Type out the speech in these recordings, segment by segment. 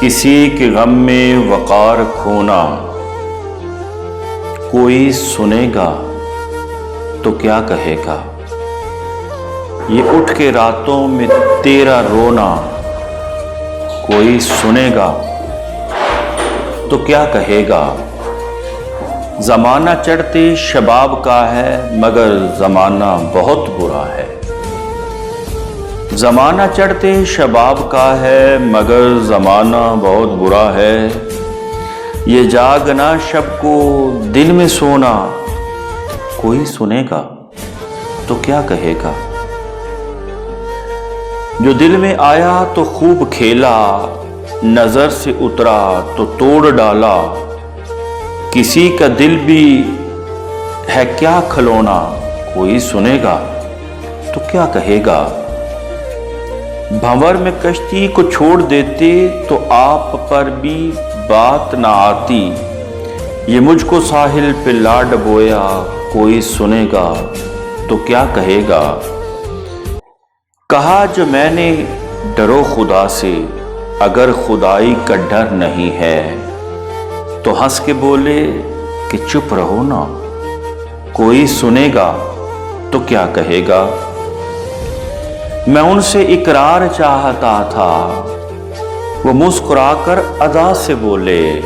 کسی کے غم میں وقار کھونا، کوئی سنے گا تو کیا کہے گا؟ یہ اٹھ کے راتوں میں تیرا رونا، کوئی سنے گا تو کیا کہے گا؟ زمانہ چڑھتے شباب کا ہے مگر زمانہ بہت برا ہے۔ زمانہ چڑھتے شباب کا ہے مگر زمانہ بہت برا ہے۔ یہ جاگنا شب کو دن میں سونا، کوئی سنے گا تو کیا کہے گا؟ جو دل میں آیا تو خوب کھیلا، نظر سے اترا تو توڑ ڈالا۔ کسی کا دل بھی ہے کیا کھلونا، کوئی سنے گا تو کیا کہے گا؟ بھنور میں کشتی کو چھوڑ دیتے تو آپ پر بھی بات نہ آتی۔ یہ مجھ کو ساحل پہ لا ڈبویا، کوئی سنے گا تو کیا کہے گا؟ کہا جو میں نے ڈرو خدا سے، اگر خدائی کا ڈر نہیں ہے تو ہنس کے بولے کہ چپ رہو نا، کوئی سنے گا تو کیا کہے گا؟ میں ان سے اقرار چاہتا تھا، وہ مسکرا کر ادا سے بولے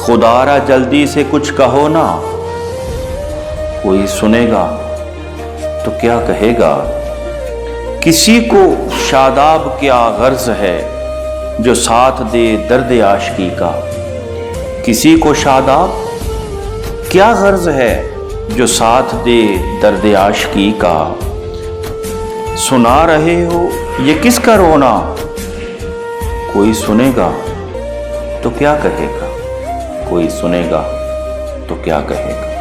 خدا را جلدی سے کچھ کہو نا، کوئی سنے گا تو کیا کہے گا؟ کسی کو شاداب کیا غرض ہے جو ساتھ دے درد عاشقی کا؟ کسی کو شاداب کیا غرض ہے جو ساتھ دے درد عاشقی کا؟ سنا رہے ہو یہ کس کا رونا، کوئی سنے گا تو کیا کہے گا؟ کوئی سنے گا تو کیا کہے گا؟